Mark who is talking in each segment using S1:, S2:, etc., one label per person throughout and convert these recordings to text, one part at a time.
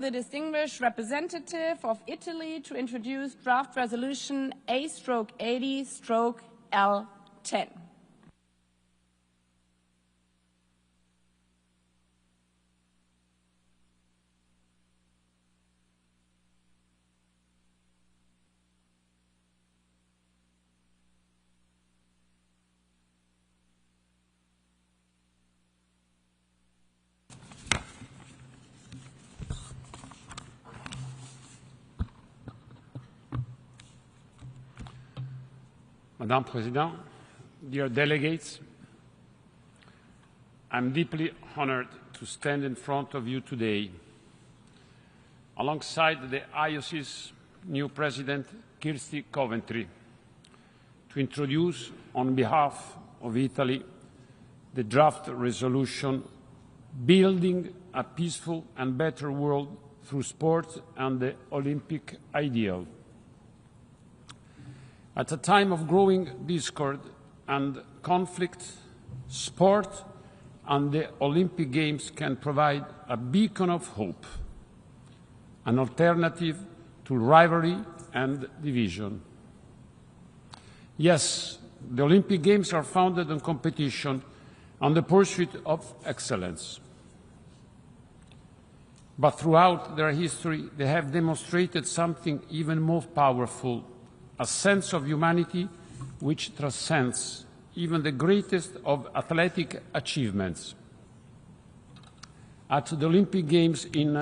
S1: The distinguished representative of Italy to introduce draft resolution A/80/L10.
S2: Madame President, dear delegates, I'm deeply honored to stand in front of you today alongside the IOC's new President, Kirsty Coventry, to introduce on behalf of Italy the draft resolution Building a Peaceful and Better World Through Sport and the Olympic Ideal. At a time of growing discord and conflict, sport and the Olympic Games can provide a beacon of hope, an alternative to rivalry and division. Yes, the Olympic Games are founded on competition and the pursuit of excellence. But throughout their history, they have demonstrated something even more powerful, a sense of humanity which transcends even the greatest of athletic achievements. At the Olympic Games in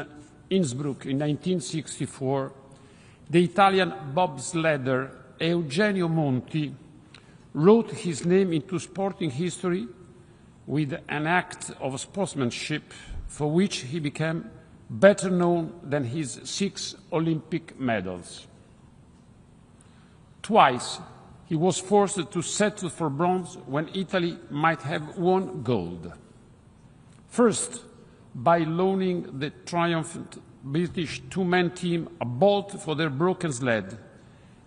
S2: Innsbruck in 1964, the Italian bobsledder Eugenio Monti wrote his name into sporting history with an act of sportsmanship for which he became better known than his 6 Olympic medals. Twice, he was forced to settle for bronze when Italy might have won gold. First, by loaning the triumphant British 2-man team a bolt for their broken sled,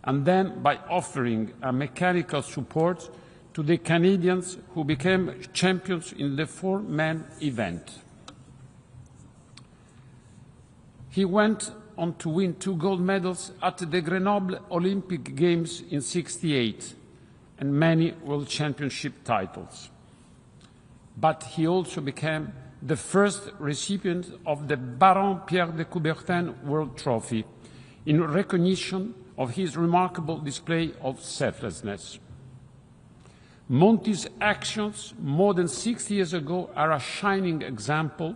S2: and then by offering a mechanical support to the Canadians who became champions in the 4-man event. He went on to win 2 gold medals at the Grenoble Olympic Games in '68 and many World Championship titles. But he also became the first recipient of the Baron Pierre de Coubertin World Trophy in recognition of his remarkable display of selflessness. Monti's actions more than 60 years ago are a shining example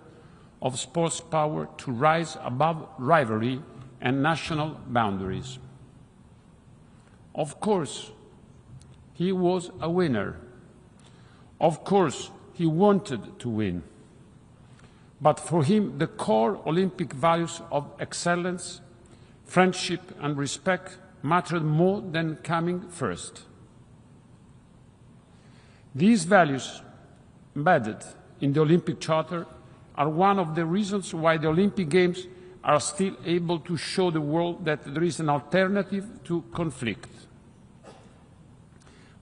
S2: of sports power to rise above rivalry and national boundaries. Of course, he was a winner. Of course, he wanted to win. But for him, the core Olympic values of excellence, friendship and respect mattered more than coming first. These values, embedded in the Olympic Charter, are one of the reasons why the Olympic Games are still able to show the world that there is an alternative to conflict.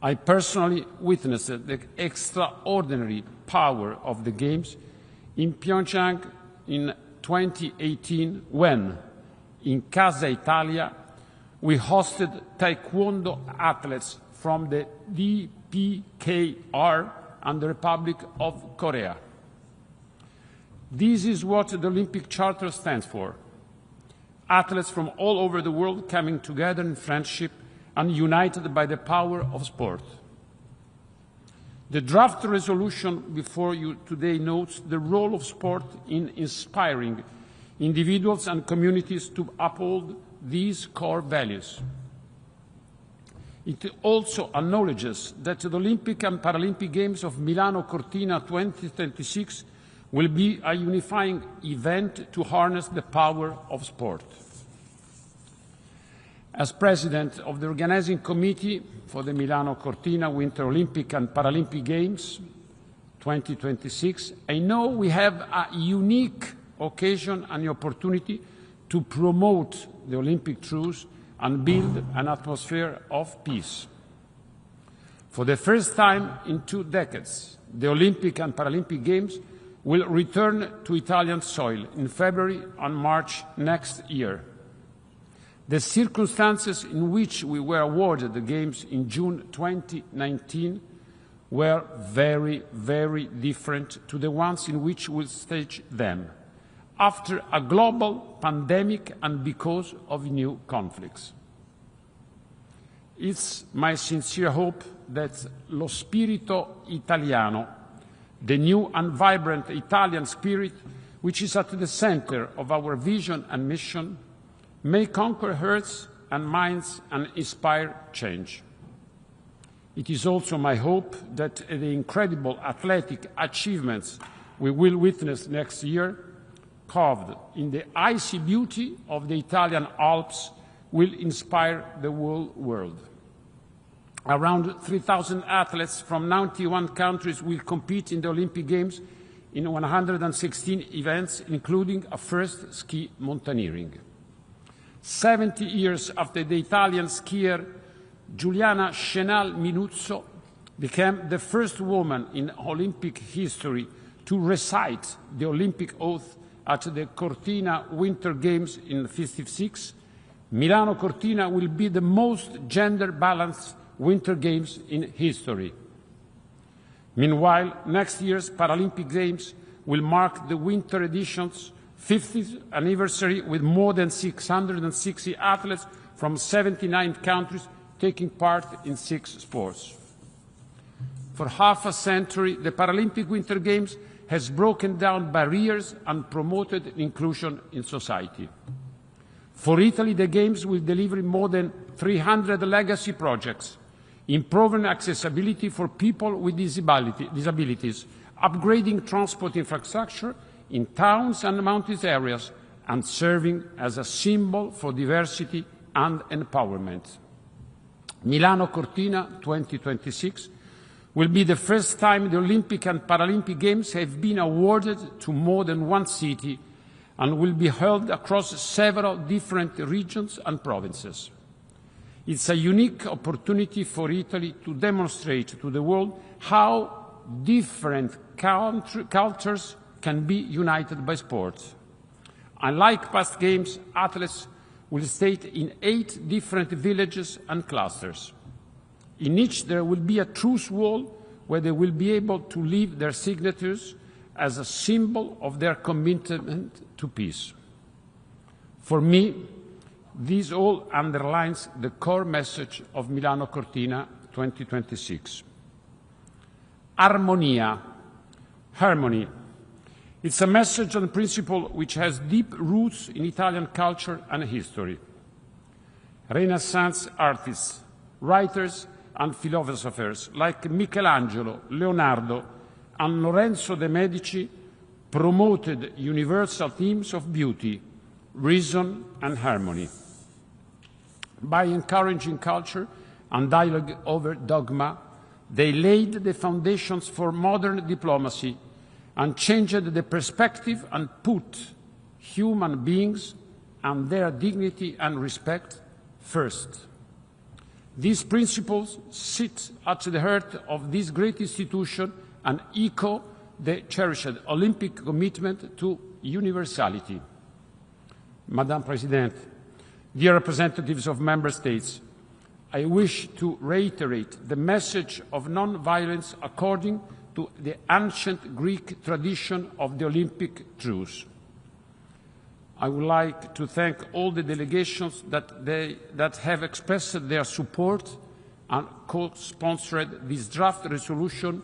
S2: I personally witnessed the extraordinary power of the Games in Pyeongchang in 2018 when, in Casa Italia, we hosted Taekwondo athletes from the DPKR and the Republic of Korea. This is what the Olympic Charter stands for. Athletes from all over the world coming together in friendship and united by the power of sport. The draft resolution before you today notes the role of sport in inspiring individuals and communities to uphold these core values. It also acknowledges that the Olympic and Paralympic Games of Milano Cortina 2026 will be a unifying event to harness the power of sport. As President of the Organizing Committee for the Milano Cortina Winter Olympic and Paralympic Games 2026, I know we have a unique occasion and opportunity to promote the Olympic Truce and build an atmosphere of peace. For the first time in 2 decades, the Olympic and Paralympic Games will return to Italian soil in February and March next year. The circumstances in which we were awarded the Games in June 2019 were very, very different to the ones in which we'll stage them, after a global pandemic and because of new conflicts. It's my sincere hope that lo spirito italiano, the new and vibrant Italian spirit, which is at the center of our vision and mission, may conquer hearts and minds and inspire change. It is also my hope that the incredible athletic achievements we will witness next year, carved in the icy beauty of the Italian Alps, will inspire the whole world. Around 3,000 athletes from 91 countries will compete in the Olympic Games in 116 events, including a first ski mountaineering. 70 years after the Italian skier Giuliana Scenal Minuzzo became the first woman in Olympic history to recite the Olympic oath at the Cortina Winter Games in 1956, Milano Cortina will be the most gender-balanced Winter Games in history. Meanwhile, next year's Paralympic Games will mark the winter edition's 50th anniversary with more than 660 athletes from 79 countries taking part in 6 sports. For half a century, the Paralympic Winter Games has broken down barriers and promoted inclusion in society. For Italy, the Games will deliver more than 300 legacy projects, improving accessibility for people with disabilities, upgrading transport infrastructure in towns and mountainous areas, and serving as a symbol for diversity and empowerment. Milano Cortina 2026 will be the first time the Olympic and Paralympic Games have been awarded to more than one city and will be held across several different regions and provinces. It's a unique opportunity for Italy to demonstrate to the world how different cultures can be united by sports. Unlike past games, athletes will state in 8 different villages and clusters. In each there will be a truce wall where they will be able to leave their signatures as a symbol of their commitment to peace. For me, this all underlines the core message of Milano Cortina 2026. Armonia, harmony. It's a message and principle which has deep roots in Italian culture and history. Renaissance artists, writers, and philosophers like Michelangelo, Leonardo, and Lorenzo de' Medici promoted universal themes of beauty, reason, and harmony. By encouraging culture and dialogue over dogma, they laid the foundations for modern diplomacy and changed the perspective and put human beings and their dignity and respect first. These principles sit at the heart of this great institution and echo the cherished Olympic commitment to universality. Madam President, dear representatives of Member States, I wish to reiterate the message of non-violence according to the ancient Greek tradition of the Olympic Truce. I would like to thank all the delegations that have expressed their support and co-sponsored this draft resolution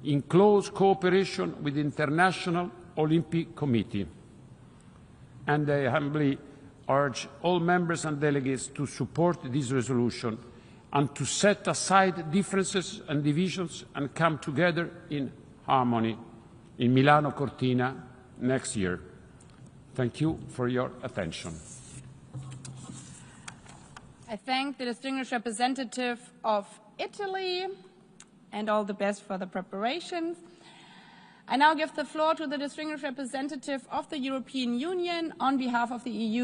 S2: in close cooperation with the International Olympic Committee. And I humbly urge all members and delegates to support this resolution and to set aside differences and divisions and come together in harmony in Milano Cortina next year. Thank you for your attention.
S1: I thank the distinguished representative of Italy and all the best for the preparations. I now give the floor to the distinguished representative of the European Union on behalf of the EU.